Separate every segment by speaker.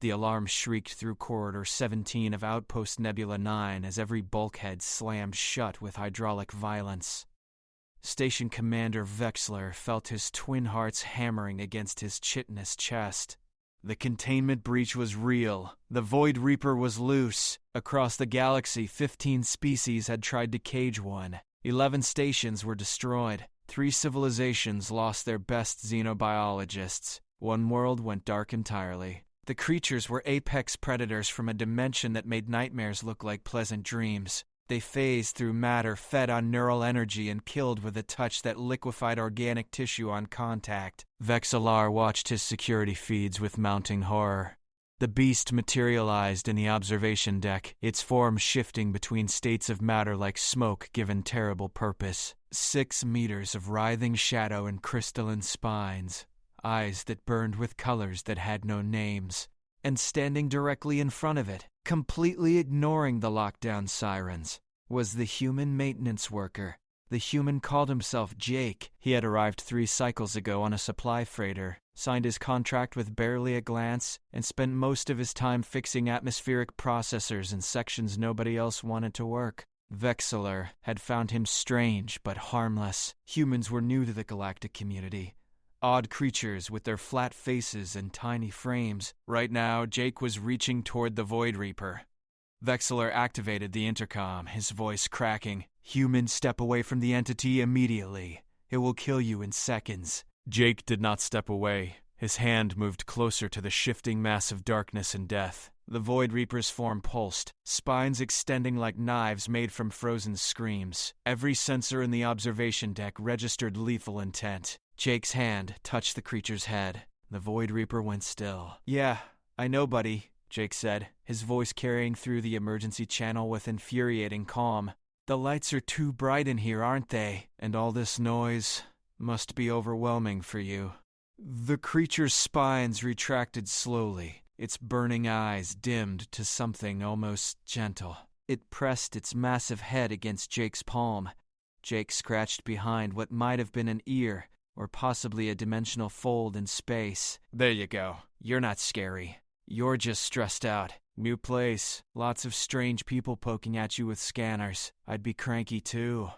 Speaker 1: The alarm shrieked through Corridor 17 of Outpost Nebula 9 as every bulkhead slammed shut with hydraulic violence. Station Commander Vexler felt his twin hearts hammering against his chitinous chest. The containment breach was real. The Void Reaper was loose. Across the galaxy, 15 species had tried to cage one. 11 stations were destroyed. 3 civilizations lost their best xenobiologists. One world went dark entirely. The creatures were apex predators from a dimension that made nightmares look like pleasant dreams. They phased through matter fed on neural energy and killed with a touch that liquefied organic tissue on contact. Vexillar watched his security feeds with mounting horror. The beast materialized in the observation deck, its form shifting between states of matter like smoke given terrible purpose. 6 meters of writhing shadow and crystalline spines, eyes that burned with colors that had no names. And standing directly in front of it, completely ignoring the lockdown sirens, was the human maintenance worker. The human called himself Jake. He had arrived 3 cycles ago on a supply freighter, signed his contract with barely a glance, and spent most of his time fixing atmospheric processors in sections nobody else wanted to work. Vexillar had found him strange but harmless. Humans were new to the galactic community. Odd creatures with their flat faces and tiny frames. Right now, Jake was reaching toward the Void Reaper. Vexillar activated the intercom, his voice cracking. "Humans, step away from the entity immediately. It will kill you in seconds." Jake did not step away. His hand moved closer to the shifting mass of darkness and death. The Void Reaper's form pulsed, spines extending like knives made from frozen screams. Every sensor in the observation deck registered lethal intent. Jake's hand touched the creature's head. The Void Reaper went still. "Yeah, I know, buddy," Jake said, his voice carrying through the emergency channel with infuriating calm. "The lights are too bright in here, aren't they? And all this noise must be overwhelming for you." The creature's spines retracted slowly, its burning eyes dimmed to something almost gentle. It pressed its massive head against Jake's palm. Jake scratched behind what might have been an ear, or possibly a dimensional fold in space. "There you go. You're not scary. You're just stressed out. New place, lots of strange people poking at you with scanners. I'd be cranky too."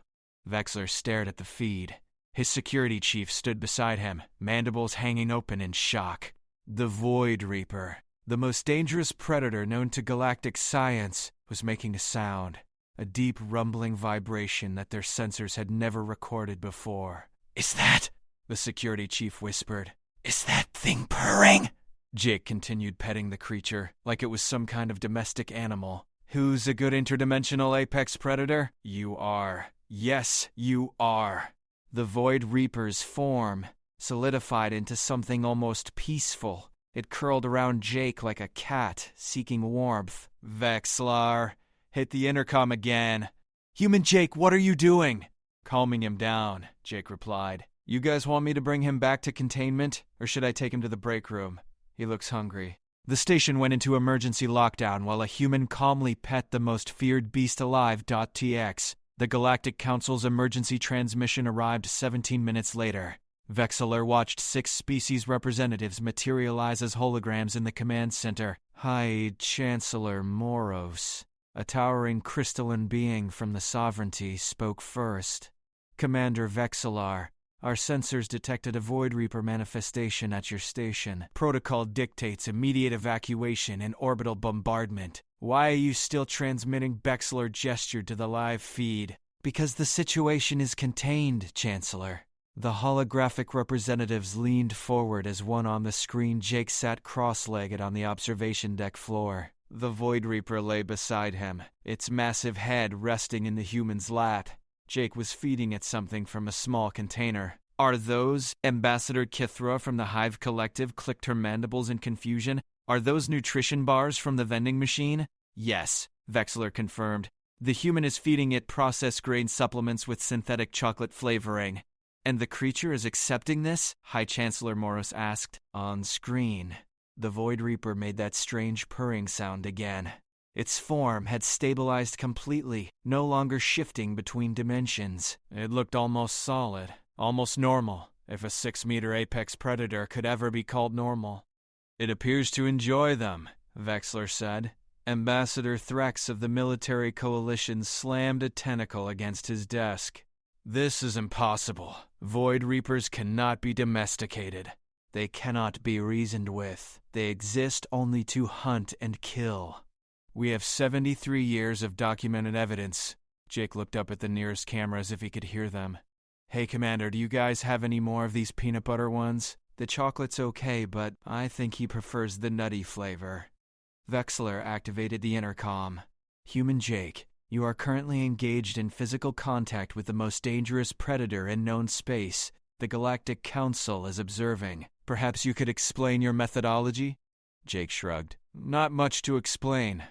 Speaker 1: Vexler stared at the feed. His security chief stood beside him, mandibles hanging open in shock. The Void Reaper, the most dangerous predator known to galactic science, was making a sound. A deep rumbling vibration that their sensors had never recorded before. "Is that?" the security chief whispered. "Is that thing purring?" Jake continued petting the creature, like it was some kind of domestic animal. "Who's a good interdimensional apex predator? You are. Yes, you are." The Void Reaper's form solidified into something almost peaceful. It curled around Jake like a cat, seeking warmth. "Vexlar, hit the intercom again." "Human Jake, what are you doing?" "Calming him down," Jake replied. "You guys want me to bring him back to containment, or should I take him to the break room? He looks hungry." The station went into emergency lockdown while a human calmly pet the most feared beast alive. .tx. The Galactic Council's emergency transmission arrived 17 minutes later. Vexillar watched 6 species representatives materialize as holograms in the command center. High Chancellor Moros, a towering crystalline being from the Sovereignty, spoke first. "Commander Vexillar, our sensors detected a Void Reaper manifestation at your station. Protocol dictates immediate evacuation and orbital bombardment. Why are you still transmitting?" Vexillar gestured to the live feed. "Because the situation is contained, Chancellor." The holographic representatives leaned forward as one on the screen. Jake sat cross-legged on the observation deck floor. The Void Reaper lay beside him, its massive head resting in the human's lap. Jake was feeding it something from a small container. "Are those?" Ambassador Kithra from the Hive Collective clicked her mandibles in confusion. "Are those nutrition bars from the vending machine?" "Yes," Vexillar confirmed. "The human is feeding it processed grain supplements with synthetic chocolate flavoring." "And the creature is accepting this?" High Chancellor Moros asked. On screen, the Void Reaper made that strange purring sound again. Its form had stabilized completely, no longer shifting between dimensions. It looked almost solid, almost normal, if a 6-meter apex predator could ever be called normal. It appears to enjoy them, Vexler said. Ambassador Threx of the military coalition slammed a tentacle against his desk. This is impossible. Void Reapers cannot be domesticated. They cannot be reasoned with. They exist only to hunt and kill. We have 73 years of documented evidence. Jake looked up at the nearest camera as if he could hear them. Hey, Commander, do you guys have any more of these peanut butter ones? The chocolate's okay, but I think he prefers the nutty flavor. Vexler activated the intercom. Human Jake, you are currently engaged in physical contact with the most dangerous predator in known space. The Galactic Council is observing. Perhaps you could explain your methodology? Jake shrugged. Not much to explain.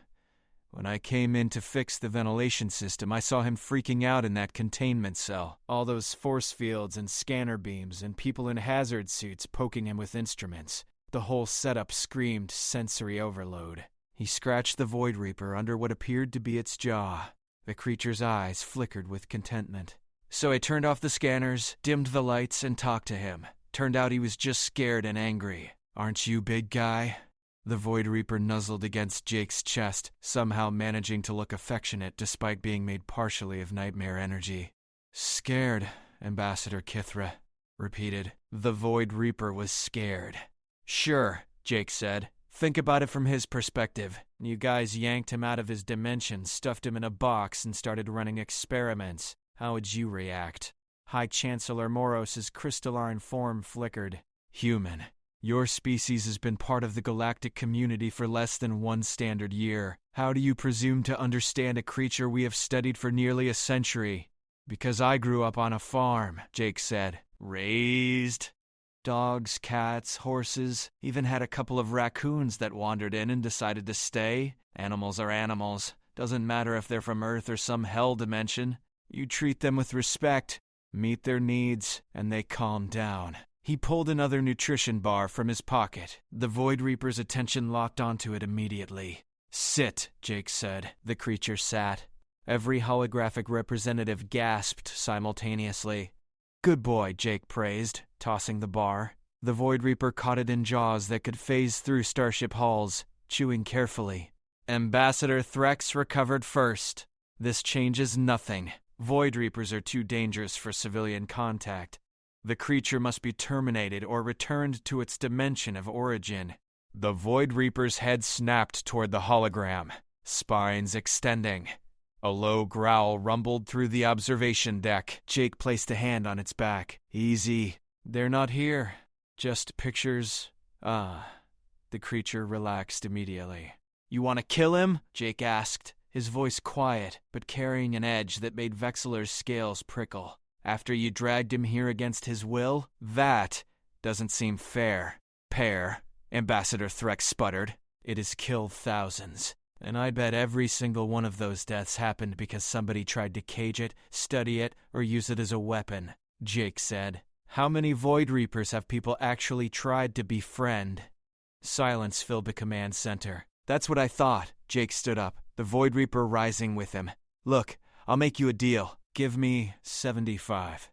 Speaker 1: When I came in to fix the ventilation system, I saw him freaking out in that containment cell. All those force fields and scanner beams and people in hazard suits poking him with instruments. The whole setup screamed sensory overload. He scratched the Void Reaper under what appeared to be its jaw. The creature's eyes flickered with contentment. So I turned off the scanners, dimmed the lights, and talked to him. Turned out he was just scared and angry. Aren't you, big guy? The Void Reaper nuzzled against Jake's chest, somehow managing to look affectionate despite being made partially of nightmare energy. Scared, Ambassador Kithra repeated. The Void Reaper was scared. Sure, Jake said. Think about it from his perspective. You guys yanked him out of his dimension, stuffed him in a box, and started running experiments. How would you react? High Chancellor Moros's crystalline form flickered. Human. Your species has been part of the galactic community for less than 1 standard year. How do you presume to understand a creature we have studied for nearly a century? Because I grew up on a farm, Jake said. Raised dogs, cats, horses, even had a couple of raccoons that wandered in and decided to stay. Animals are animals. Doesn't matter if they're from Earth or some hell dimension. You treat them with respect, meet their needs, and they calm down. He pulled another nutrition bar from his pocket. The Void Reaper's attention locked onto it immediately. Sit, Jake said. The creature sat. Every holographic representative gasped simultaneously. Good boy, Jake praised, tossing the bar. The Void Reaper caught it in jaws that could phase through starship halls, chewing carefully. Ambassador Threx recovered first. This changes nothing. Void Reapers are too dangerous for civilian contact. The creature must be terminated or returned to its dimension of origin. The Void Reaper's head snapped toward the hologram, spines extending. A low growl rumbled through the observation deck. Jake placed a hand on its back. Easy. They're not here. Just pictures. The creature relaxed immediately. You want to kill him? Jake asked, his voice quiet, but carrying an edge that made Vexler's scales prickle. After you dragged him here against his will? That doesn't seem fair. Pair, Ambassador Threx sputtered. It has killed thousands. And I bet every single one of those deaths happened because somebody tried to cage it, study it, or use it as a weapon, Jake said. How many Void Reapers have people actually tried to befriend? Silence filled the command center. That's what I thought. Jake stood up, the Void Reaper rising with him. Look, I'll make you a deal. Give me 75.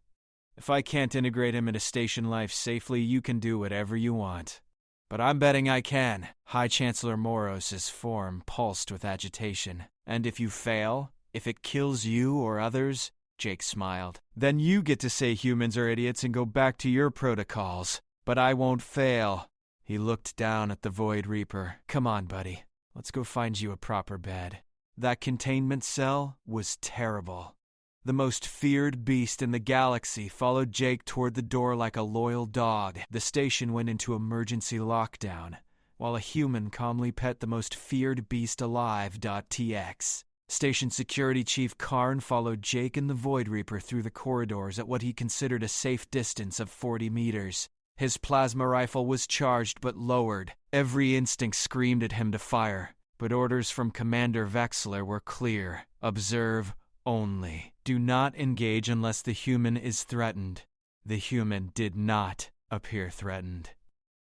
Speaker 1: If I can't integrate him into station life safely, you can do whatever you want. But I'm betting I can. High Chancellor Moros's form pulsed with agitation. And if you fail, if it kills you or others, Jake smiled, then you get to say humans are idiots and go back to your protocols. But I won't fail. He looked down at the Void Reaper. Come on, buddy. Let's go find you a proper bed. That containment cell was terrible. The most feared beast in the galaxy followed Jake toward the door like a loyal dog. The station went into emergency lockdown, while a human calmly pet the most feared beast alive. .tx. Station Security Chief Karn followed Jake and the Void Reaper through the corridors at what he considered a safe distance of 40 meters. His plasma rifle was charged but lowered. Every instinct screamed at him to fire, but orders from Commander Vexler were clear. Observe only. Do not engage unless the human is threatened. The human did not appear threatened.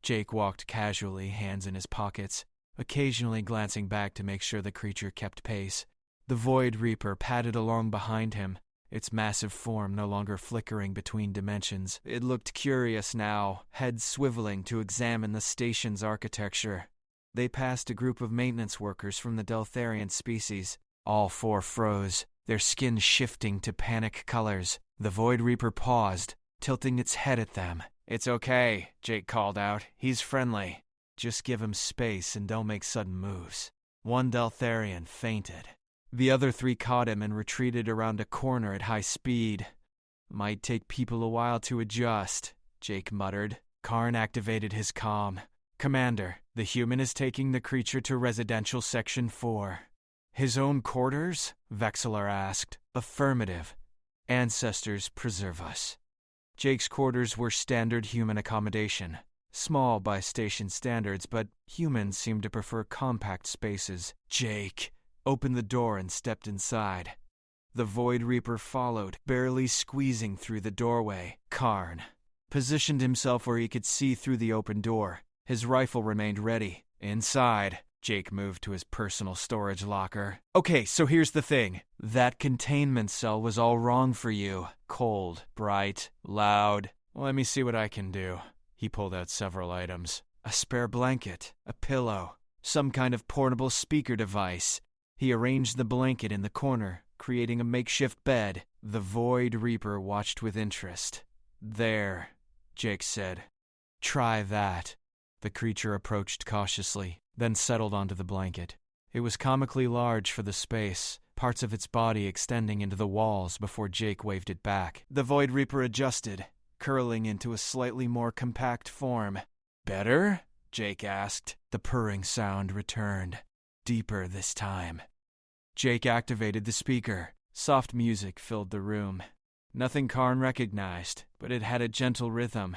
Speaker 1: Jake walked casually, hands in his pockets, occasionally glancing back to make sure the creature kept pace. The Void Reaper padded along behind him, its massive form no longer flickering between dimensions. It looked curious now, head swiveling to examine the station's architecture. They passed a group of maintenance workers from the Deltharian species. All four froze, their skin shifting to panic colors. The Void Reaper paused, tilting its head at them. "It's okay," Jake called out. "He's friendly. Just give him space and don't make sudden moves." One Deltharian fainted. The other three caught him and retreated around a corner at high speed. "Might take people a while to adjust," Jake muttered. Karn activated his comm. "Commander, the human is taking the creature to Residential Section 4. "His own quarters?" Vexler asked. "Affirmative. Ancestors preserve us." Jake's quarters were standard human accommodation. Small by station standards, but humans seemed to prefer compact spaces. Jake opened the door and stepped inside. The Void Reaper followed, barely squeezing through the doorway. Karn positioned himself where he could see through the open door. His rifle remained ready. Inside, Jake moved to his personal storage locker. "Okay, so here's the thing. That containment cell was all wrong for you. Cold, bright, loud. Let me see what I can do." He pulled out several items. A spare blanket, a pillow, some kind of portable speaker device. He arranged the blanket in the corner, creating a makeshift bed. The Void Reaper watched with interest. "There," Jake said. "Try that." The creature approached cautiously, then settled onto the blanket. It was comically large for the space, parts of its body extending into the walls before Jake waved it back. The Void Reaper adjusted, curling into a slightly more compact form. "Better?" Jake asked. The purring sound returned, deeper this time. Jake activated the speaker. Soft music filled the room. Nothing Karn recognized, but it had a gentle rhythm.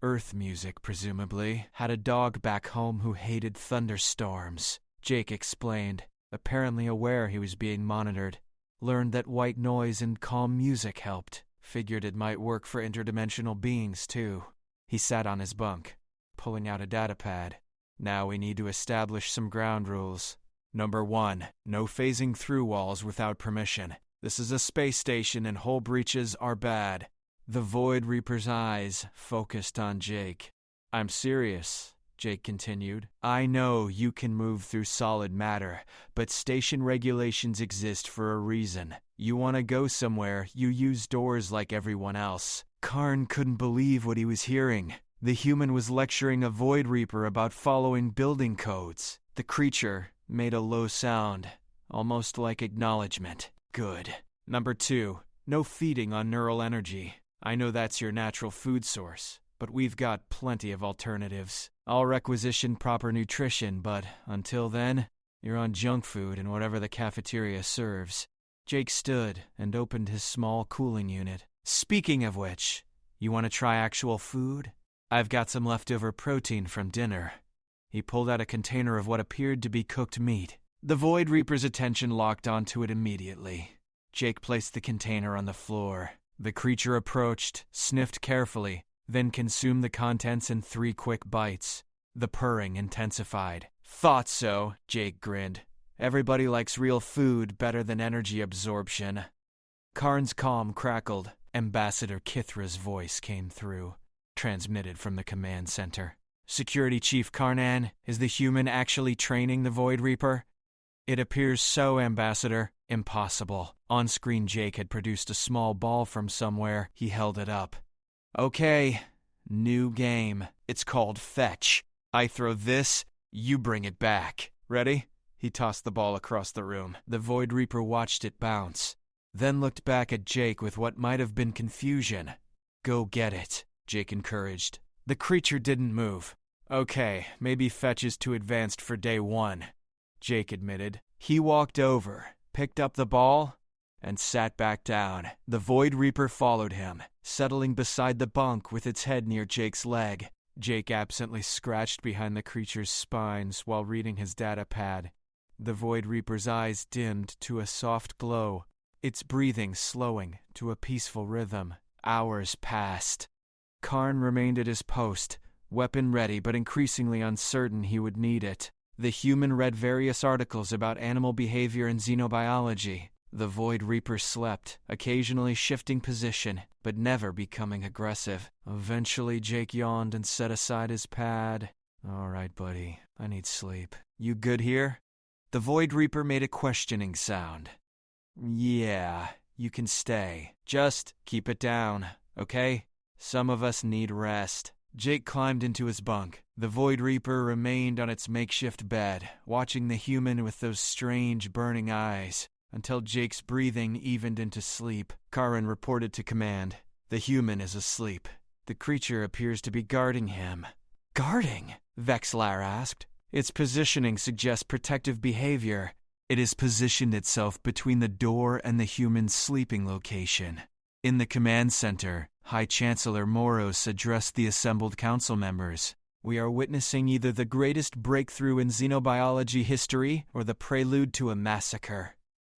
Speaker 1: Earth music, presumably. Had a dog back home who hated thunderstorms. Jake explained, apparently aware he was being monitored. Learned that white noise and calm music helped. Figured it might work for interdimensional beings, too. He sat on his bunk, pulling out a datapad. "Now we need to establish some ground rules. Number 1, no phasing through walls without permission. This is a space station and hull breaches are bad." The Void Reaper's eyes focused on Jake. "I'm serious," Jake continued. "I know you can move through solid matter, but station regulations exist for a reason. You want to go somewhere, you use doors like everyone else." Karn couldn't believe what he was hearing. The human was lecturing a Void Reaper about following building codes. The creature made a low sound, almost like acknowledgement. "Good. Number 2, no feeding on neural energy. I know that's your natural food source, but we've got plenty of alternatives. I'll requisition proper nutrition, but until then, you're on junk food and whatever the cafeteria serves." Jake stood and opened his small cooling unit. "Speaking of which, you want to try actual food? I've got some leftover protein from dinner." He pulled out a container of what appeared to be cooked meat. The Void Reaper's attention locked onto it immediately. Jake placed the container on the floor. The creature approached, sniffed carefully, then consumed the contents in 3 quick bites. The purring intensified. "Thought so," Jake grinned. "Everybody likes real food better than energy absorption." Karn's comm crackled. Ambassador Kithra's voice came through, transmitted from the command center. "Security Chief Karnan, is the human actually training the Void Reaper?" "It appears so, Ambassador." "Impossible." On-screen Jake had produced a small ball from somewhere. He held it up. "Okay, new game. It's called Fetch. I throw this, you bring it back. Ready?" He tossed the ball across the room. The Void Reaper watched it bounce, then looked back at Jake with what might have been confusion. "Go get it," Jake encouraged. The creature didn't move. "Okay, maybe Fetch is too advanced for day 1, Jake admitted. He walked over, picked up the ball, and sat back down. The Void Reaper followed him, settling beside the bunk with its head near Jake's leg. Jake absently scratched behind the creature's spines while reading his data pad. The Void Reaper's eyes dimmed to a soft glow, its breathing slowing to a peaceful rhythm. Hours passed. Karn remained at his post, weapon ready but increasingly uncertain he would need it. The human read various articles about animal behavior and xenobiology. The Void Reaper slept, occasionally shifting position, but never becoming aggressive. Eventually, Jake yawned and set aside his pad. "All right, buddy, I need sleep. You good here?" The Void Reaper made a questioning sound. "Yeah, you can stay. Just keep it down, okay? Some of us need rest." Jake climbed into his bunk. The Void Reaper remained on its makeshift bed, watching the human with those strange burning eyes, until Jake's breathing evened into sleep. Karin reported to command. "The human is asleep. The creature appears to be guarding him." "Guarding?" Vexlar asked. "Its positioning suggests protective behavior. It has positioned itself between the door and the human's sleeping location." In the command center, High Chancellor Moros addressed the assembled council members. "We are witnessing either the greatest breakthrough in xenobiology history or the prelude to a massacre.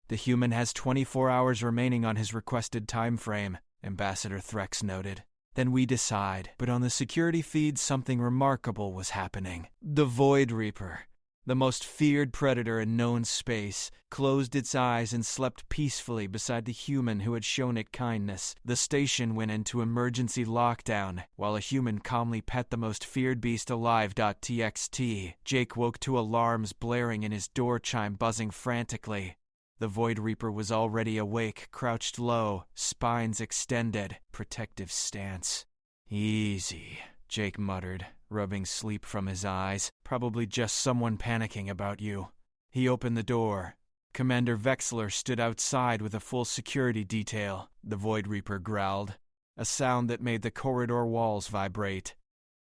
Speaker 1: The human has 24 hours remaining on his requested time frame," Ambassador Threx noted. "Then we decide." But on the security feed, something remarkable was happening. The Void Reaper, the most feared predator in known space, closed its eyes and slept peacefully beside the human who had shown it kindness. The station went into emergency lockdown, while a human calmly pet the most feared beast alive. .txt. Jake woke to alarms blaring and his door chime buzzing frantically. The Void Reaper was already awake, crouched low, spines extended, protective stance. "Easy," Jake muttered, rubbing sleep from his eyes. "Probably just someone panicking about you." He opened the door. Commander Vexler stood outside with a full security detail. The Void Reaper growled, a sound that made the corridor walls vibrate.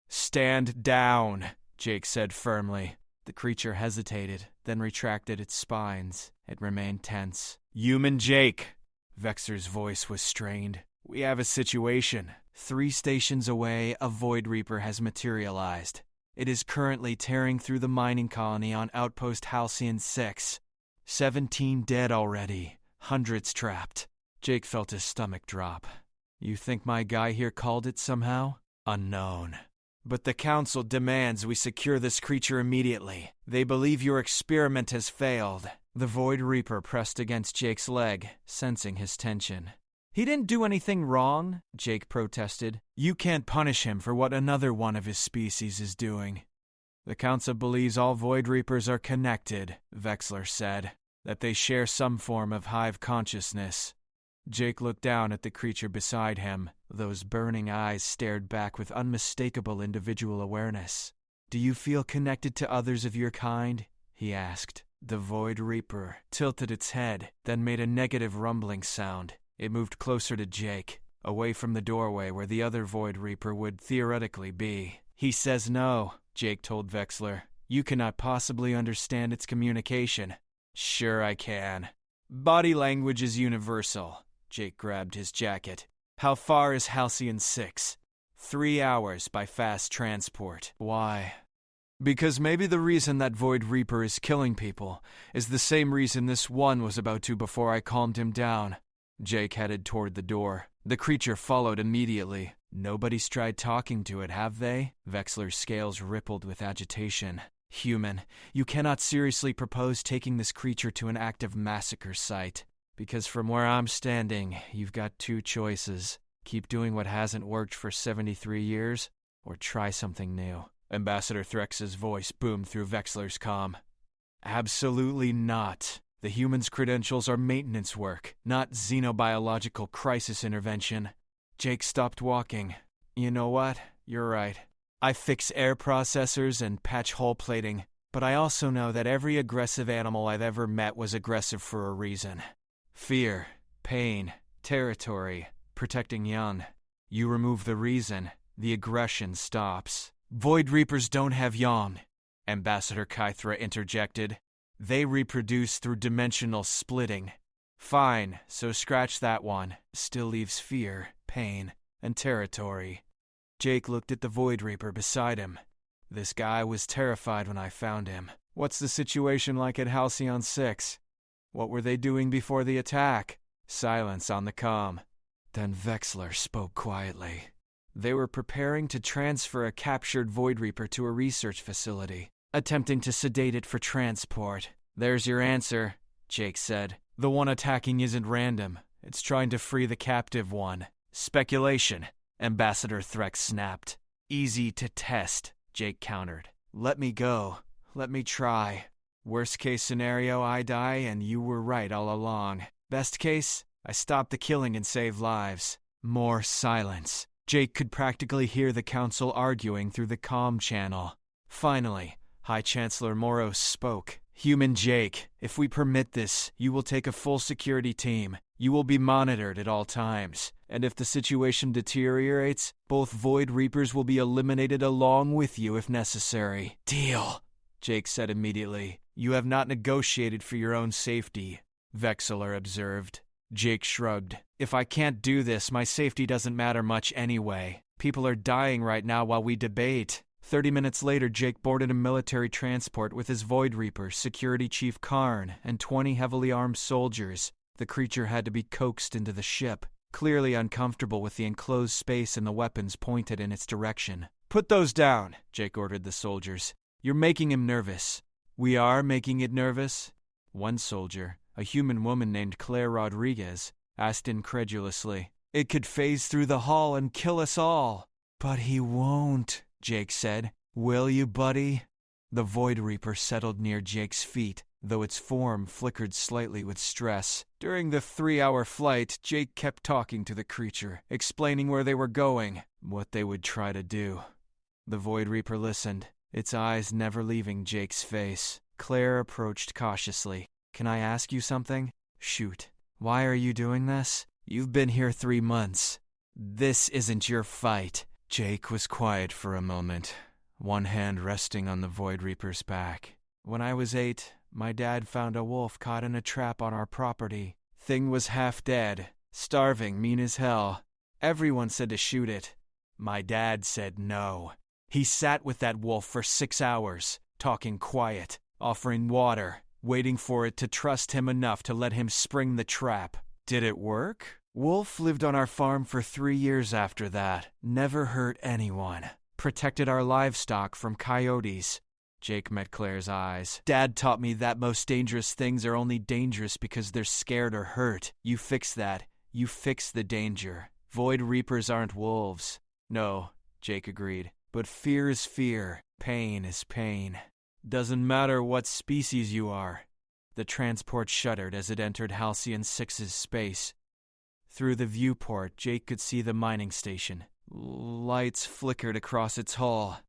Speaker 1: "Stand down," Jake said firmly. The creature hesitated, then retracted its spines. It remained tense. "Human Jake," Vexler's voice was strained. "We have a situation. 3 stations away, a Void Reaper has materialized. It is currently tearing through the mining colony on Outpost Halcyon 6. 17 dead already. Hundreds trapped." Jake felt his stomach drop. "You think my guy here called it somehow?" "Unknown. But the Council demands we secure this creature immediately. They believe your experiment has failed." The Void Reaper pressed against Jake's leg, sensing his tension. "He didn't do anything wrong," Jake protested. "You can't punish him for what another one of his species is doing." "The Council believes all Void Reapers are connected," Vexler said, "that they share some form of hive consciousness." Jake looked down at the creature beside him. Those burning eyes stared back with unmistakable individual awareness. "Do you feel connected to others of your kind?" he asked. The Void Reaper tilted its head, then made a negative rumbling sound. It moved closer to Jake, away from the doorway where the other Void Reaper would theoretically be. "He says no," Jake told Vexler. "You cannot possibly understand its communication." "Sure I can. Body language is universal." Jake grabbed his jacket. "How far is Halcyon 6? 3 hours by fast transport." "Why?" "Because maybe the reason that Void Reaper is killing people is the same reason this one was about to before I calmed him down." Jake headed toward the door. The creature followed immediately. "Nobody's tried talking to it, have they?" Vexler's scales rippled with agitation. "Human, you cannot seriously propose taking this creature to an active massacre site. Because from where I'm standing, you've got 2 choices. Keep doing what hasn't worked for 73 years, or try something new." Ambassador Threx's voice boomed through Vexler's comm. "Absolutely not. The human's credentials are maintenance work, not xenobiological crisis intervention." Jake stopped walking. "You know what? You're right. I fix air processors and patch hull plating, but I also know that every aggressive animal I've ever met was aggressive for a reason. Fear, pain, territory, protecting young. You remove the reason, the aggression stops." "Void Reapers don't have yawn," Ambassador Kythra interjected. "They reproduce through dimensional splitting." "Fine, so scratch that one. Still leaves fear, pain, and territory." Jake looked at the Void Reaper beside him. "This guy was terrified when I found him. What's the situation like at Halcyon 6? What were they doing before the attack?" Silence on the comm. Then Vexler spoke quietly. "They were preparing to transfer a captured Void Reaper to a research facility, attempting to sedate it for transport." "There's your answer," Jake said. The one attacking isn't random. It's trying to free the captive one. Speculation, Ambassador Threx snapped. Easy to test, Jake countered. Let me go. Let me try. Worst case scenario, I die and you were right all along. Best case, I stop the killing and save lives. More silence. Jake could practically hear the council arguing through the comm channel. Finally, High Chancellor Moros spoke. Human Jake, if we permit this, you will take a full security team. You will be monitored at all times. And if the situation deteriorates, both Void Reapers will be eliminated along with you if necessary. Deal, Jake said immediately. You have not negotiated for your own safety, Vexler observed. Jake shrugged. If I can't do this, my safety doesn't matter much anyway. People are dying right now while we debate. 30 minutes later, Jake boarded a military transport with his Void Reaper, Security Chief Karn, and 20 heavily armed soldiers. The creature had to be coaxed into the ship, clearly uncomfortable with the enclosed space and the weapons pointed in its direction. Put those down, Jake ordered the soldiers. You're making him nervous. We are making it nervous? One soldier, a human woman named Claire Rodriguez, asked incredulously. It could phase through the hull and kill us all. But he won't, Jake said. Will you, buddy? The Void Reaper settled near Jake's feet, though its form flickered slightly with stress. During the 3-hour flight, Jake kept talking to the creature, explaining where they were going, what they would try to do. The Void Reaper listened, its eyes never leaving Jake's face. Claire approached cautiously. Can I ask you something? Shoot. Why are you doing this? You've been here 3 months. This isn't your fight. Jake was quiet for a moment, one hand resting on the Void Reaper's back. When I was 8, my dad found a wolf caught in a trap on our property. Thing was half dead, starving, mean as hell. Everyone said to shoot it. My dad said no. He sat with that wolf for 6 hours, talking quiet, offering water, waiting for it to trust him enough to let him spring the trap. Did it work? Wolf lived on our farm for 3 years after that. Never hurt anyone. Protected our livestock from coyotes. Jake met Claire's eyes. Dad taught me that most dangerous things are only dangerous because they're scared or hurt. You fix that. You fix the danger. Void Reapers aren't wolves. No, Jake agreed. But fear is fear. Pain is pain. Doesn't matter what species you are. The transport shuddered as it entered Halcyon 6's space. Through the viewport, Jake could see the mining station. Lights flickered across its hull.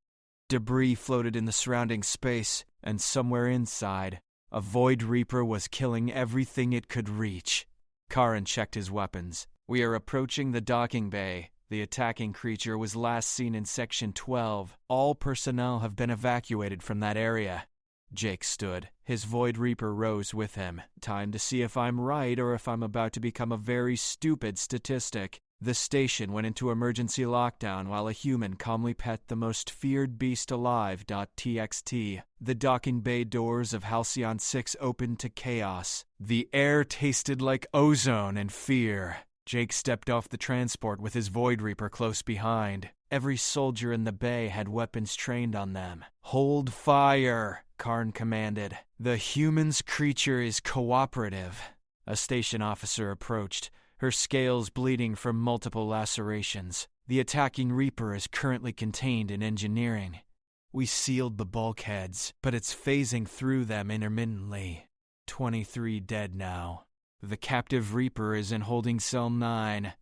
Speaker 1: Debris floated in the surrounding space, and somewhere inside, a Void Reaper was killing everything it could reach. Karin checked his weapons. We are approaching the docking bay. The attacking creature was last seen in Section 12. All personnel have been evacuated from that area. Jake stood. His Void Reaper rose with him. Time to see if I'm right or if I'm about to become a very stupid statistic. The station went into emergency lockdown while a human calmly pet the most feared beast alive. .txt. The docking bay doors of Halcyon 6 opened to chaos. The air tasted like ozone and fear. Jake stepped off the transport with his Void Reaper close behind. Every soldier in the bay had weapons trained on them. Hold fire, Karn commanded. The human's creature is cooperative. A station officer approached, her scales bleeding from multiple lacerations. The attacking Reaper is currently contained in engineering. We sealed the bulkheads, but it's phasing through them intermittently. 23 dead now. The captive Reaper is in holding cell 9,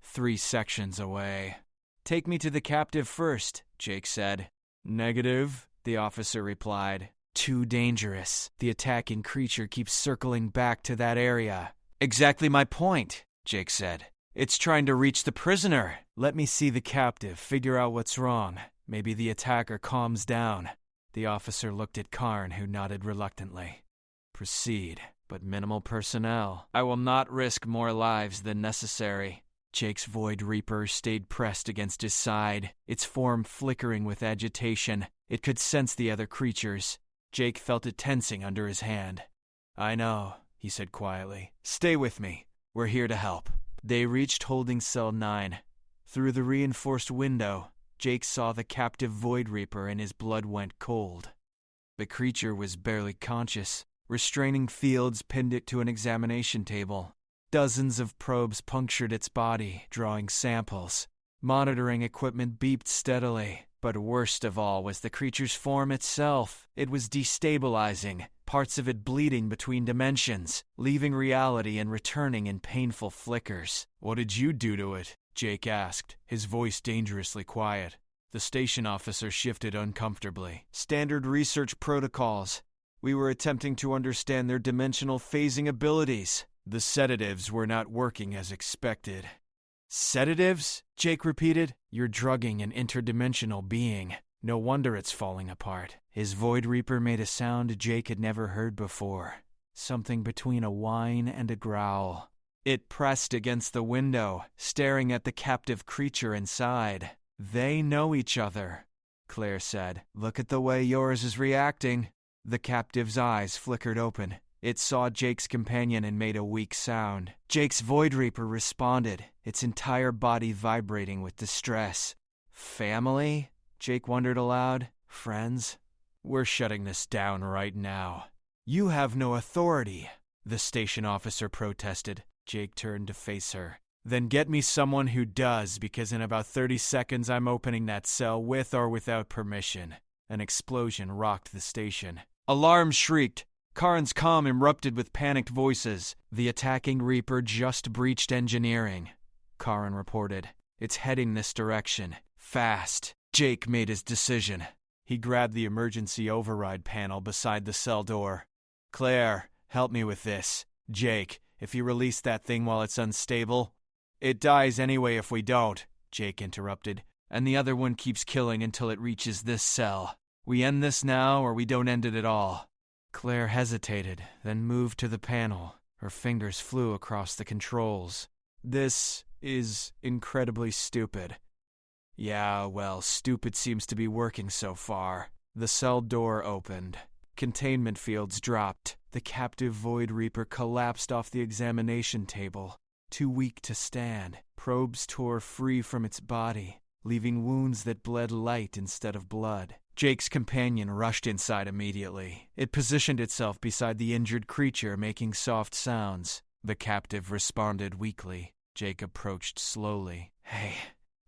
Speaker 1: 3 sections away. Take me to the captive first, Jake said. Negative, the officer replied. Too dangerous. The attacking creature keeps circling back to that area. Exactly my point, Jake said. It's trying to reach the prisoner. Let me see the captive, figure out what's wrong. Maybe the attacker calms down. The officer looked at Karn, who nodded reluctantly. Proceed, but minimal personnel. I will not risk more lives than necessary. Jake's Void Reaper stayed pressed against his side, its form flickering with agitation. It could sense the other creatures. Jake felt it tensing under his hand. I know, he said quietly. Stay with me. We're here to help. They reached holding cell 9. Through the reinforced window, Jake saw the captive Void Reaper and his blood went cold. The creature was barely conscious, Restraining fields pinned it to an examination table. Dozens of probes punctured its body, drawing samples. Monitoring equipment beeped steadily. But worst of all was the creature's form itself. It was destabilizing, parts of it bleeding between dimensions, leaving reality and returning in painful flickers. "What did you do to it?" Jake asked, his voice dangerously quiet. The station officer shifted uncomfortably. "Standard research protocols. We were attempting to understand their dimensional phasing abilities. The sedatives were not working as expected." "Sedatives?" Jake repeated. "You're drugging an interdimensional being. No wonder it's falling apart." His Void Reaper made a sound Jake had never heard before. Something between a whine and a growl. It pressed against the window, staring at the captive creature inside. "They know each other," Claire said. "Look at the way yours is reacting." The captive's eyes flickered open. It saw Jake's companion and made a weak sound. Jake's Void Reaper responded, its entire body vibrating with distress. "Family?" Jake wondered aloud. "Friends? We're shutting this down right now." "You have no authority," the station officer protested. Jake turned to face her. "Then get me someone who does, because in about 30 seconds I'm opening that cell with or without permission." An explosion rocked the station. Alarms shrieked. Karn's comm erupted with panicked voices. "The attacking Reaper just breached engineering," Karn reported. "It's heading this direction. Fast." Jake made his decision. He grabbed the emergency override panel beside the cell door. "Claire, help me with this. Jake, if you release that thing while it's unstable..." "It dies anyway if we don't," Jake interrupted. "And the other one keeps killing until it reaches this cell. We end this now or we don't end it at all." Claire hesitated, then moved to the panel. Her fingers flew across the controls. "This is incredibly stupid." "Yeah, well, stupid seems to be working so far." The cell door opened. Containment fields dropped. The captive Void Reaper collapsed off the examination table. Too weak to stand, probes tore free from its body, leaving wounds that bled light instead of blood. Jake's companion rushed inside immediately. It positioned itself beside the injured creature, making soft sounds. The captive responded weakly. Jake approached slowly. "Hey,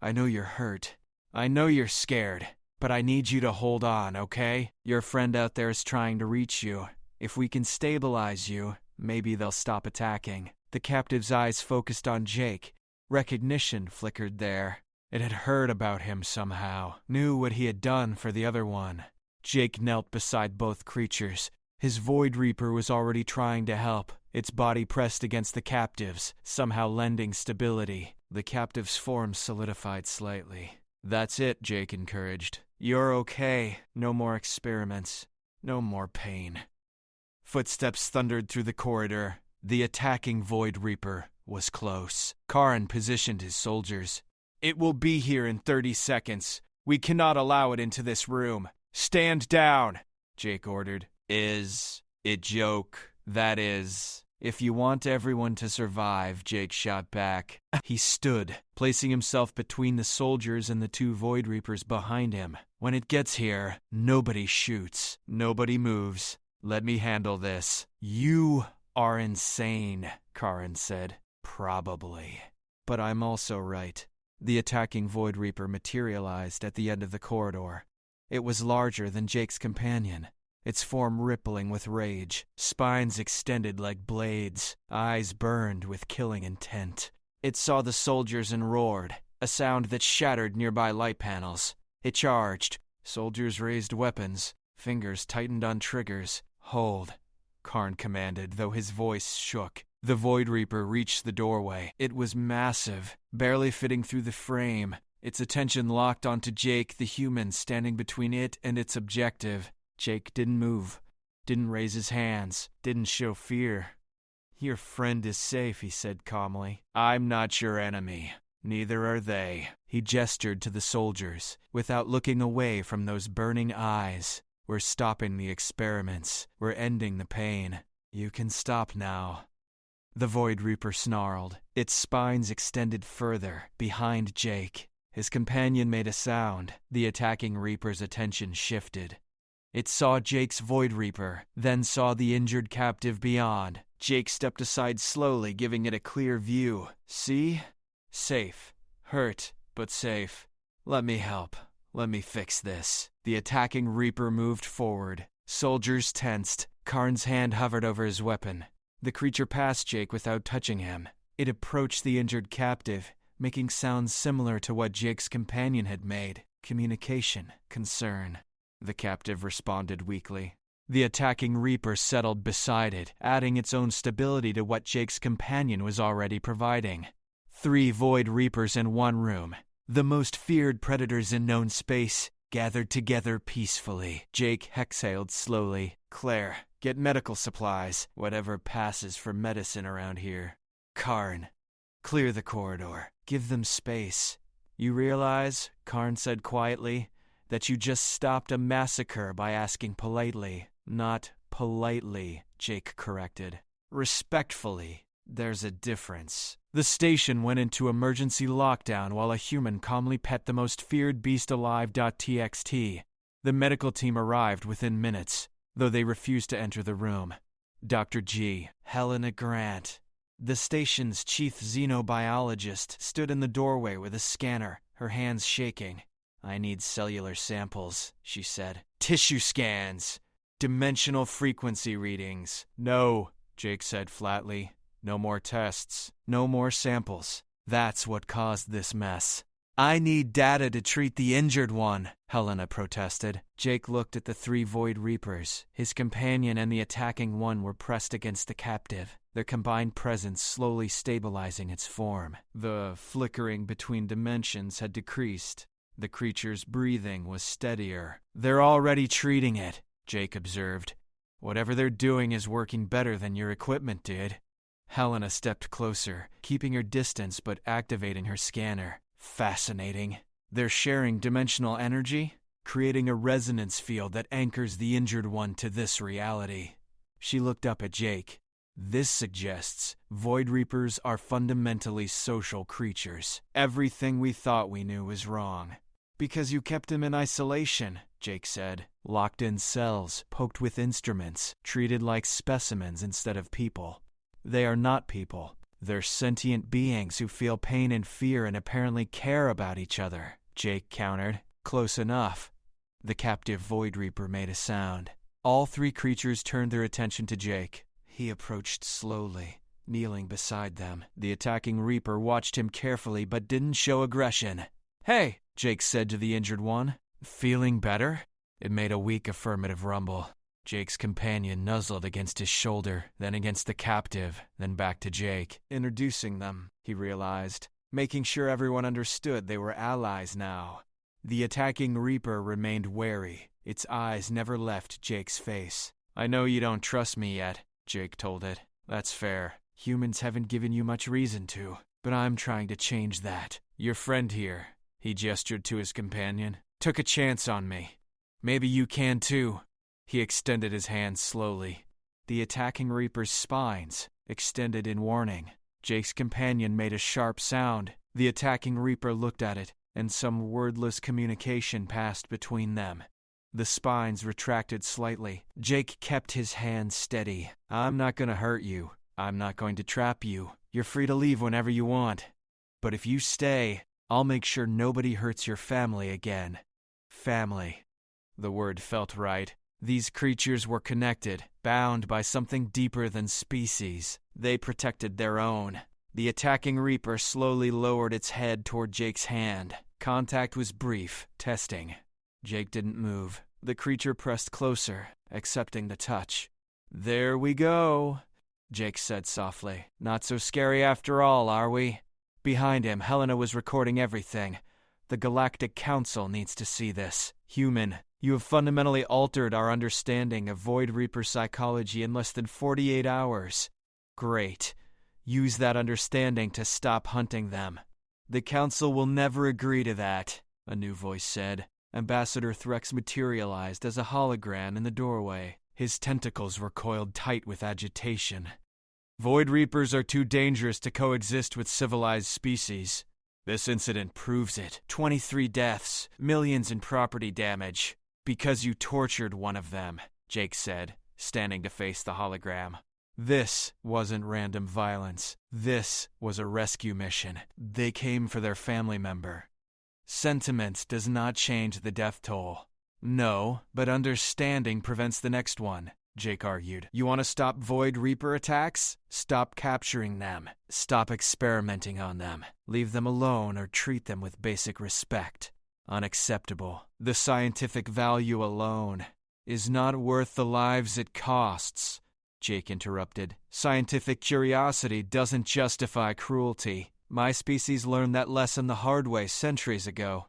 Speaker 1: I know you're hurt. I know you're scared. But I need you to hold on, okay? Your friend out there is trying to reach you. If we can stabilize you, maybe they'll stop attacking." The captive's eyes focused on Jake. Recognition flickered there. It had heard about him somehow, knew what he had done for the other one. Jake knelt beside both creatures. His Void Reaper was already trying to help, its body pressed against the captive's, somehow lending stability. The captive's form solidified slightly. "That's it," Jake encouraged. "You're okay. No more experiments. No more pain." Footsteps thundered through the corridor. The attacking Void Reaper was close. Karn positioned his soldiers. "It will be here in 30 seconds. We cannot allow it into this room. Stand down," Jake ordered. "Is it joke? That is... If you want everyone to survive," Jake shot back. He stood, placing himself between the soldiers and the two Void Reapers behind him. "When it gets here, nobody shoots. Nobody moves. Let me handle this." "You are insane," Karn said. "Probably. But I'm also right." The attacking Void Reaper materialized at the end of the corridor. It was larger than Jake's companion, its form rippling with rage, spines extended like blades, eyes burned with killing intent. It saw the soldiers and roared, a sound that shattered nearby light panels. It charged. Soldiers raised weapons, fingers tightened on triggers. "Hold," Karn commanded, though his voice shook. The Void Reaper reached the doorway. It was massive, barely fitting through the frame. Its attention locked onto Jake, the human, standing between it and its objective. Jake didn't move, didn't raise his hands, didn't show fear. "Your friend is safe," he said calmly. "I'm not your enemy. Neither are they." He gestured to the soldiers, without looking away from those burning eyes. "We're stopping the experiments. We're ending the pain. You can stop now." The Void Reaper snarled. Its spines extended further, behind Jake. His companion made a sound. The attacking Reaper's attention shifted. It saw Jake's Void Reaper, then saw the injured captive beyond. Jake stepped aside slowly, giving it a clear view. See? Safe. Hurt, but safe. Let me help. Let me fix this. The attacking Reaper moved forward. Soldiers tensed. Karn's hand hovered over his weapon. The creature passed Jake without touching him. It approached the injured captive, making sounds similar to what Jake's companion had made. Communication. Concern. The captive responded weakly. The attacking Reaper settled beside it, adding its own stability to what Jake's companion was already providing. 3 Void Reapers in one room. The most feared predators in known space, gathered together peacefully. Jake exhaled slowly. Claire, get medical supplies, whatever passes for medicine around here. Karn, clear the corridor. Give them space. You realize, Karn said quietly, that you just stopped a massacre by asking politely. Not politely, Jake corrected. Respectfully. There's a difference. The station went into emergency lockdown while a human calmly pet the most feared beast alive. Txt. The medical team arrived within minutes, though they refused to enter the room. Dr. G. Helena Grant, the station's chief xenobiologist, stood in the doorway with a scanner, her hands shaking. I need cellular samples, she said. Tissue scans. Dimensional frequency readings. No, Jake said flatly. No more tests. No more samples. That's what caused this mess. I need data to treat the injured one, Helena protested. Jake looked at the 3 Void Reapers. His companion and the attacking one were pressed against the captive, their combined presence slowly stabilizing its form. The flickering between dimensions had decreased. The creature's breathing was steadier. They're already treating it, Jake observed. Whatever they're doing is working better than your equipment did. Helena stepped closer, keeping her distance but activating her scanner. Fascinating. They're sharing dimensional energy, creating a resonance field that anchors the injured one to this reality. She looked up at Jake. This suggests Void Reapers are fundamentally social creatures. Everything we thought we knew was wrong. Because you kept them in isolation, Jake said. Locked in cells, poked with instruments, treated like specimens instead of people. They are not people. They're sentient beings who feel pain and fear and apparently care about each other, Jake countered. Close enough. The captive Void Reaper made a sound. All 3 creatures turned their attention to Jake. He approached slowly, kneeling beside them. The attacking Reaper watched him carefully but didn't show aggression. Hey, Jake said to the injured one. Feeling better? It made a weak affirmative rumble. Jake's companion nuzzled against his shoulder, then against the captive, then back to Jake. Introducing them, he realized, making sure everyone understood they were allies now. The attacking Reaper remained wary. Its eyes never left Jake's face. I know you don't trust me yet, Jake told it. That's fair. Humans haven't given you much reason to, but I'm trying to change that. Your friend here, he gestured to his companion, took a chance on me. Maybe you can too. He extended his hand slowly. The attacking Reaper's spines extended in warning. Jake's companion made a sharp sound. The attacking Reaper looked at it, and some wordless communication passed between them. The spines retracted slightly. Jake kept his hand steady. I'm not going to hurt you. I'm not going to trap you. You're free to leave whenever you want. But if you stay, I'll make sure nobody hurts your family again. Family. The word felt right. These creatures were connected, bound by something deeper than species. They protected their own. The attacking Reaper slowly lowered its head toward Jake's hand. Contact was brief, testing. Jake didn't move. The creature pressed closer, accepting the touch. There we go, Jake said softly. Not so scary after all, are we? Behind him, Helena was recording everything. The Galactic Council needs to see this. Human, you have fundamentally altered our understanding of Void Reaper psychology in less than 48 hours. Great. Use that understanding to stop hunting them. The Council will never agree to that, a new voice said. Ambassador Threx materialized as a hologram in the doorway. His tentacles were coiled tight with agitation. Void Reapers are too dangerous to coexist with civilized species. This incident proves it. 23 deaths, millions in property damage. Because you tortured one of them, Jake said, standing to face the hologram. This wasn't random violence. This was a rescue mission. They came for their family member. Sentiment does not change the death toll. No, but understanding prevents the next one, Jake argued. You want to stop Void Reaper attacks? Stop capturing them. Stop experimenting on them. Leave them alone or treat them with basic respect. Unacceptable. The scientific value alone is not worth the lives it costs, Jake interrupted. Scientific curiosity doesn't justify cruelty. My species learned that lesson the hard way centuries ago.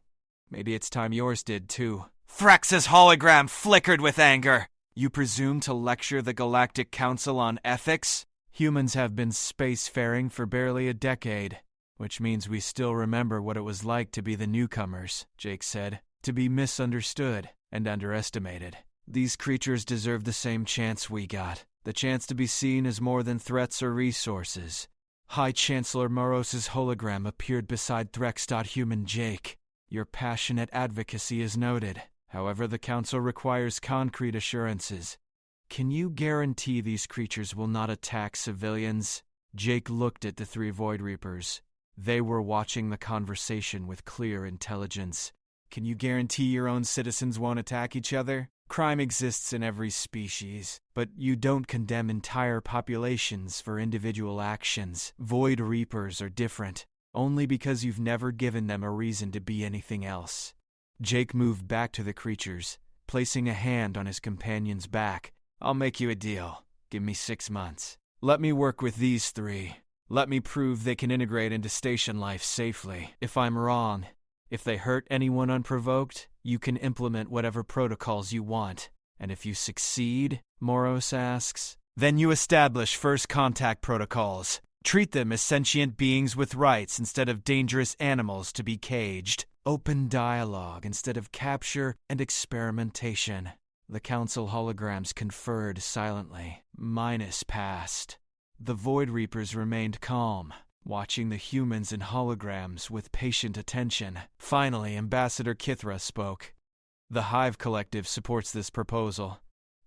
Speaker 1: Maybe it's time yours did too. Frax's hologram flickered with anger. You presume to lecture the Galactic Council on ethics? Humans have been spacefaring for barely a decade, which means we still remember what it was like to be the newcomers, Jake said. To be misunderstood and underestimated. These creatures deserve the same chance we got. The chance to be seen as more than threats or resources. High Chancellor Moros's hologram appeared beside Threx.Human Jake. Your passionate advocacy is noted. However, the Council requires concrete assurances. Can you guarantee these creatures will not attack civilians? Jake looked at the three Void Reapers. They were watching the conversation with clear intelligence. Can you guarantee your own citizens won't attack each other? Crime exists in every species, but you don't condemn entire populations for individual actions. Void Reapers are different, only because you've never given them a reason to be anything else. Jake moved back to the creatures, placing a hand on his companion's back. I'll make you a deal. Give me 6 months. Let me work with these three. Let me prove they can integrate into station life safely. If I'm wrong, if they hurt anyone unprovoked, you can implement whatever protocols you want. And if you succeed, Moros asks, then you establish first contact protocols. Treat them as sentient beings with rights instead of dangerous animals to be caged. Open dialogue instead of capture and experimentation. The Council holograms conferred silently. Minus passed. The Void Reapers remained calm, watching the humans and holograms with patient attention. Finally, Ambassador Kithra spoke. The Hive Collective supports this proposal.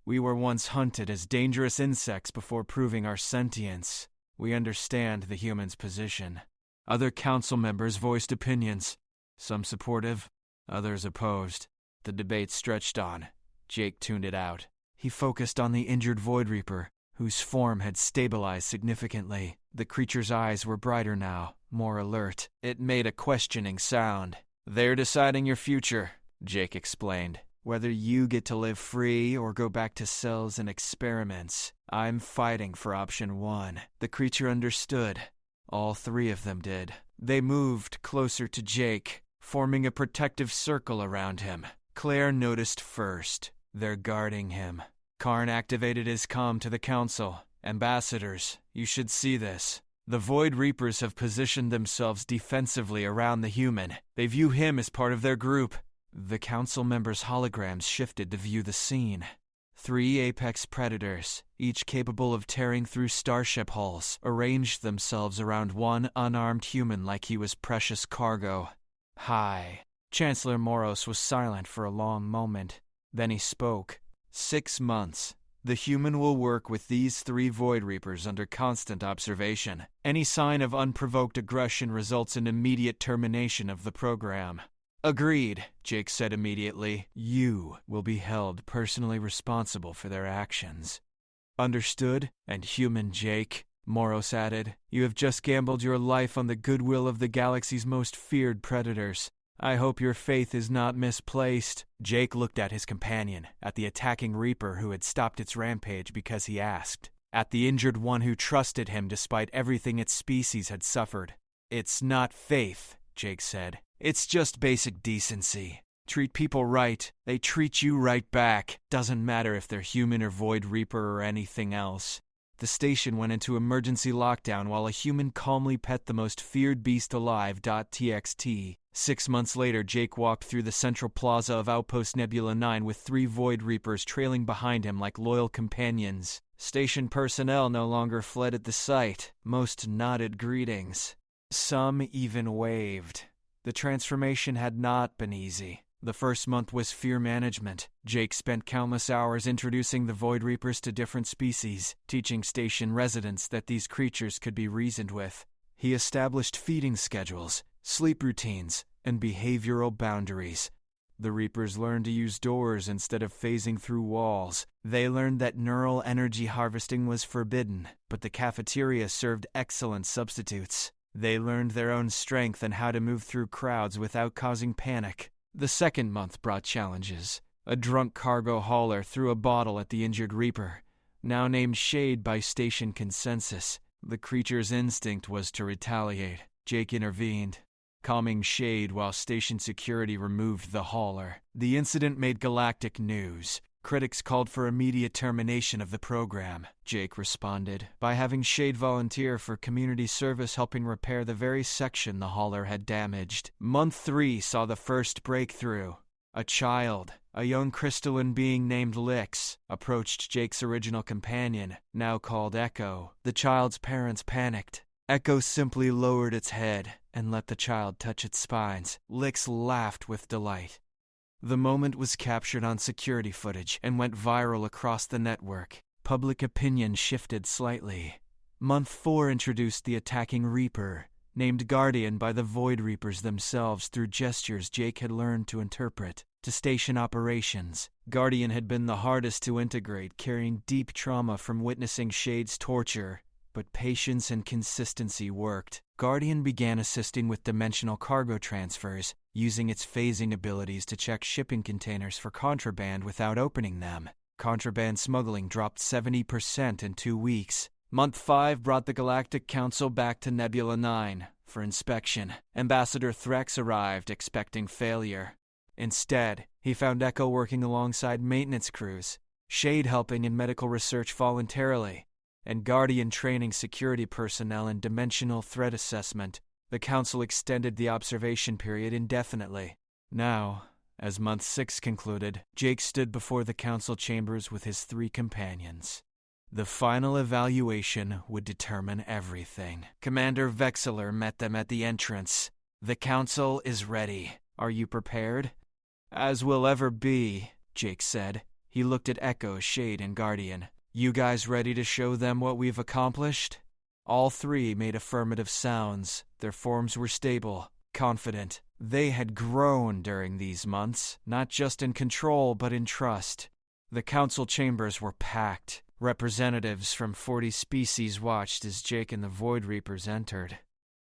Speaker 1: We were once hunted as dangerous insects before proving our sentience. We understand the humans' position. Other council members voiced opinions. Some supportive, others opposed. The debate stretched on. Jake tuned it out. He focused on the injured Void Reaper, whose form had stabilized significantly. The creature's eyes were brighter now, more alert. It made a questioning sound. They're deciding your future, Jake explained. Whether you get to live free or go back to cells and experiments, I'm fighting for option 1. The creature understood. All three of them did. They moved closer to Jake, forming a protective circle around him. Claire noticed first. They're guarding him. Karn activated his comm to the Council. Ambassadors, you should see this. The Void Reapers have positioned themselves defensively around the human. They view him as part of their group. The Council members' holograms shifted to view the scene. 3 apex predators, each capable of tearing through starship hulls, arranged themselves around one unarmed human like he was precious cargo. Hi. Chancellor Moros was silent for a long moment. Then he spoke. 6 months. The human will work with these 3 Void Reapers under constant observation. Any sign of unprovoked aggression results in immediate termination of the program. Agreed, Jake said immediately. You will be held personally responsible for their actions. Understood? And human Jake, Moros added, you have just gambled your life on the goodwill of the galaxy's most feared predators. I hope your faith is not misplaced. Jake looked at his companion, at the attacking Reaper who had stopped its rampage because he asked, at the injured one who trusted him despite everything its species had suffered. It's not faith, Jake said. It's just basic decency. Treat people right, they treat you right back. Doesn't matter if they're human or Void Reaper or anything else. The station went into emergency lockdown while a human calmly pet the most feared beast alive. .txt. 6 months later, Jake walked through the central plaza of Outpost Nebula 9 with 3 Void Reapers trailing behind him like loyal companions. Station personnel no longer fled at the sight. Most nodded greetings. Some even waved. The transformation had not been easy. The first month was fear management. Jake spent countless hours introducing the Void Reapers to different species, teaching station residents that these creatures could be reasoned with. He established feeding schedules, sleep routines, and behavioral boundaries. The Reapers learned to use doors instead of phasing through walls. They learned that neural energy harvesting was forbidden, but the cafeteria served excellent substitutes. They learned their own strength and how to move through crowds without causing panic. The second month brought challenges. A drunk cargo hauler threw a bottle at the injured Reaper, now named Shade by station consensus. The creature's instinct was to retaliate. Jake intervened, calming Shade while station security removed the hauler. The incident made galactic news. Critics called for immediate termination of the program. Jake responded by having Shade volunteer for community service, helping repair the very section the hauler had damaged. Month 3 saw the first breakthrough. A child, a young crystalline being named Lix, approached Jake's original companion, now called Echo. The child's parents panicked. Echo simply lowered its head and let the child touch its spines. Lix laughed with delight. The moment was captured on security footage and went viral across the network. Public opinion shifted slightly. Month 4 introduced the attacking Reaper, named Guardian by the Void Reapers themselves through gestures Jake had learned to interpret. To station operations, Guardian had been the hardest to integrate, carrying deep trauma from witnessing Shade's torture. But patience and consistency worked. Guardian began assisting with dimensional cargo transfers, using its phasing abilities to check shipping containers for contraband without opening them. Contraband smuggling dropped 70% in 2 weeks. Month 5 brought the Galactic Council back to Nebula 9 for inspection. Ambassador Threx arrived, expecting failure. Instead, he found Echo working alongside maintenance crews, Shade helping in medical research voluntarily, and Guardian training security personnel in dimensional threat assessment. The Council extended the observation period indefinitely. Now, as Month 6 concluded, Jake stood before the Council chambers with his 3 companions. The final evaluation would determine everything. Commander Vexler met them at the entrance. "The Council is ready. Are you prepared?" "As we'll ever be," Jake said. He looked at Echo, Shade, and Guardian. "You guys ready to show them what we've accomplished?" All 3 made affirmative sounds. Their forms were stable, confident. They had grown during these months, not just in control but in trust. The Council chambers were packed. Representatives from 40 species watched as Jake and the Void Reapers entered.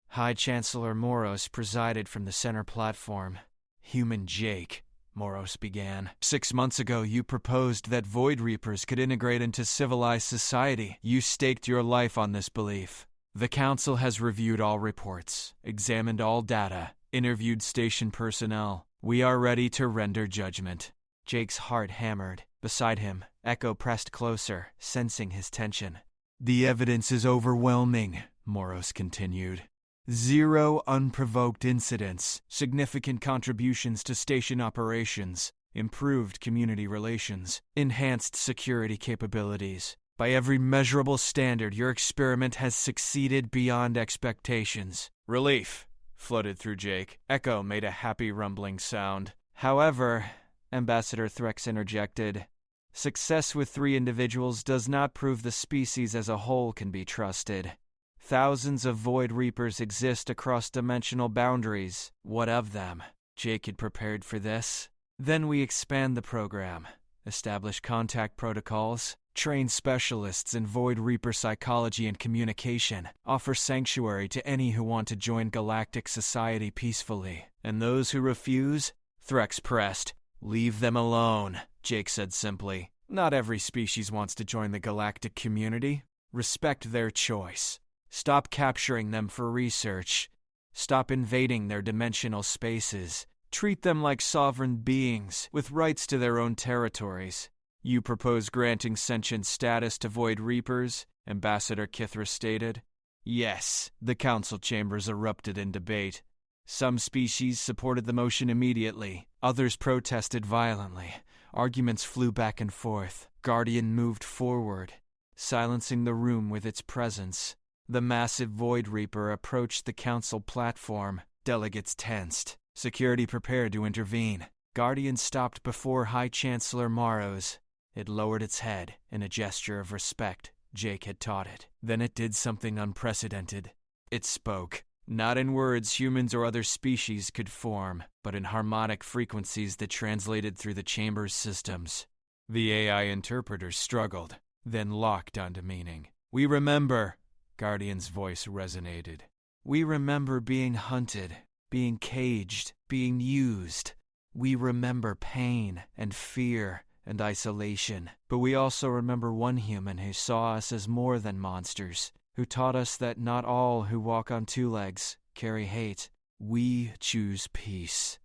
Speaker 1: High Chancellor Moros presided from the center platform. "Human Jake," Moros began. "6 months ago, you proposed that Void Reapers could integrate into civilized society. You staked your life on this belief. The Council has reviewed all reports, examined all data, interviewed station personnel. We are ready to render judgment." Jake's heart hammered. Beside him, Echo pressed closer, sensing his tension. "The evidence is overwhelming," Moros continued. "0 unprovoked incidents, significant contributions to station operations, improved community relations, enhanced security capabilities. By every measurable standard, your experiment has succeeded beyond expectations." Relief floated through Jake. Echo made a happy rumbling sound. "However," Ambassador Threx interjected, "success with 3 individuals does not prove the species as a whole can be trusted. Thousands of Void Reapers exist across dimensional boundaries. What of them?" Jake had prepared for this. "Then we expand the program, establish contact protocols, train specialists in Void Reaper psychology and communication, offer sanctuary to any who want to join galactic society peacefully. And those who refuse?" Threx pressed. "Leave them alone," Jake said simply. "Not every species wants to join the galactic community. Respect their choice. Stop capturing them for research. Stop invading their dimensional spaces. Treat them like sovereign beings with rights to their own territories." "You propose granting sentient status to Void Reapers?" Ambassador Kithra stated. "Yes." The Council chambers erupted in debate. Some species supported the motion immediately. Others protested violently. Arguments flew back and forth. Guardian moved forward, silencing the room with its presence. The massive Void Reaper approached the Council platform. Delegates tensed. Security prepared to intervene. Guardian stopped before High Chancellor Morrow's. It lowered its head in a gesture of respect Jake had taught it. Then it did something unprecedented. It spoke. Not in words humans or other species could form, but in harmonic frequencies that translated through the chamber's systems. The AI interpreter struggled, then locked onto meaning. "We remember," Guardian's voice resonated. "We remember being hunted, being caged, being used. We remember pain and fear and isolation. But we also remember one human who saw us as more than monsters, who taught us that not all who walk on two legs carry hate. We choose peace.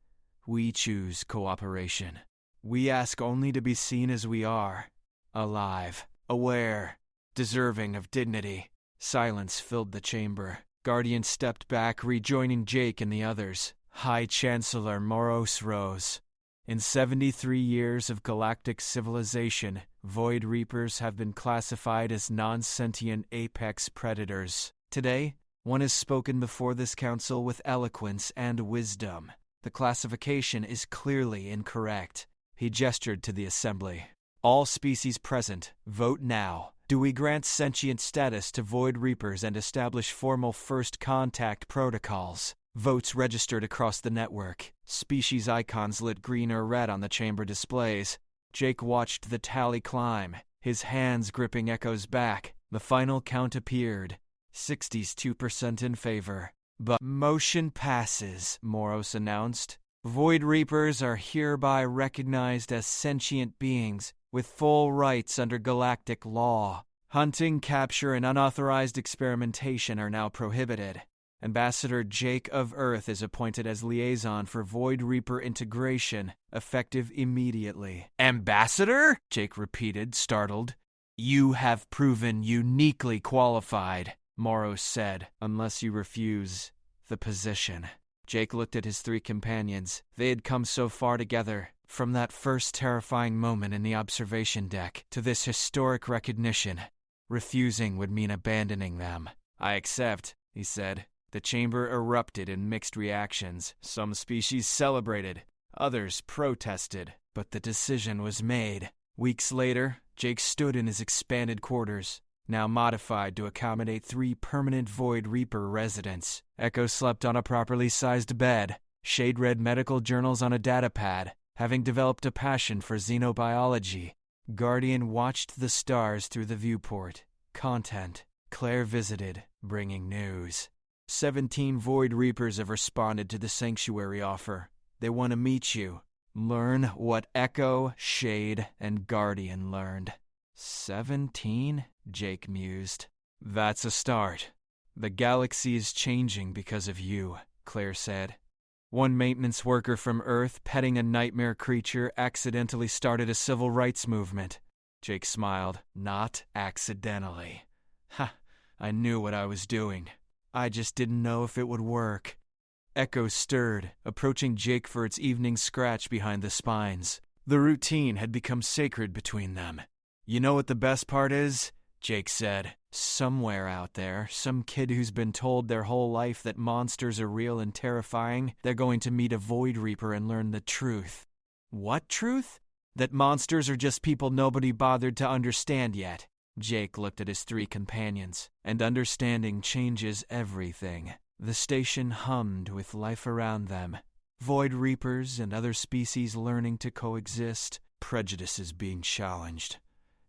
Speaker 1: We choose cooperation. We ask only to be seen as we are, alive, aware, deserving of dignity." Silence filled the chamber. Guardian stepped back, rejoining Jake and the others. High Chancellor Moros rose. "In 73 years of galactic civilization, Void Reapers have been classified as non-sentient apex predators. Today, one has spoken before this council with eloquence and wisdom. The classification is clearly incorrect." He gestured to the assembly. "All species present, vote now. Do we grant sentient status to Void Reapers and establish formal first contact protocols?" Votes registered across the network. Species icons lit green or red on the chamber displays. Jake watched the tally climb, his hands gripping Echo's back. The final count appeared. 62% in favor. "But motion passes," Moros announced. "Void Reapers are hereby recognized as sentient beings with full rights under galactic law. Hunting, capture, and unauthorized experimentation are now prohibited. Ambassador Jake of Earth is appointed as liaison for Void Reaper integration, effective immediately." "Ambassador?" Jake repeated, startled. "You have proven uniquely qualified," Moros said, "unless you refuse the position." Jake looked at his three companions. They had come so far together, from that first terrifying moment in the observation deck to this historic recognition. Refusing would mean abandoning them. "I accept," he said. The chamber erupted in mixed reactions. Some species celebrated, others protested, but the decision was made. Weeks later, Jake stood in his expanded quarters, now modified to accommodate 3 permanent Void Reaper residents. Echo slept on a properly sized bed. Shade read medical journals on a datapad, having developed a passion for xenobiology. Guardian watched the stars through the viewport. Content. Claire visited, bringing news. 17 Void Reapers have responded to the Sanctuary offer. They want to meet you. Learn what Echo, Shade, and Guardian learned. 17? Jake mused. "That's a start. The galaxy is changing because of you," Claire said. "One maintenance worker from Earth petting a nightmare creature accidentally started a civil rights movement." Jake smiled. "Not accidentally. Ha, I knew what I was doing. I just didn't know if it would work." Echo stirred, approaching Jake for its evening scratch behind the spines. The routine had become sacred between them. "You know what the best part is?" Jake said. "Somewhere out there, some kid who's been told their whole life that monsters are real and terrifying, they're going to meet a Void Reaper and learn the truth." "What truth?" "That monsters are just people nobody bothered to understand yet." Jake looked at his 3 companions. "And understanding changes everything." The station hummed with life around them. Void Reapers and other species learning to coexist. Prejudices being challenged.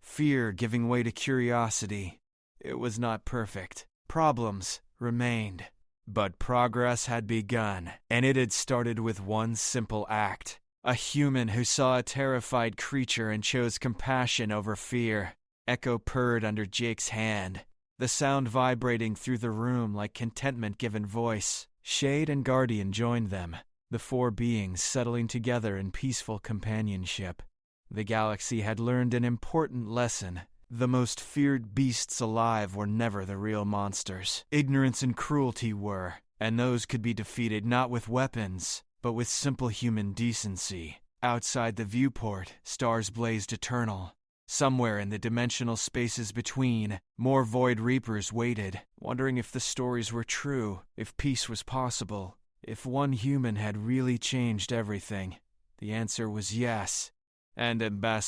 Speaker 1: Fear giving way to curiosity. It was not perfect. Problems remained. But progress had begun, and it had started with one simple act. A human who saw a terrified creature and chose compassion over fear. Echo purred under Jake's hand, the sound vibrating through the room like contentment given voice. Shade and Guardian joined them, the 4 beings settling together in peaceful companionship. The galaxy had learned an important lesson. The most feared beasts alive were never the real monsters. Ignorance and cruelty were, and those could be defeated not with weapons, but with simple human decency. Outside the viewport, stars blazed eternal. Somewhere in the dimensional spaces between, more Void Reapers waited, wondering if the stories were true, if peace was possible, if one human had really changed everything. The answer was yes, and Ambassador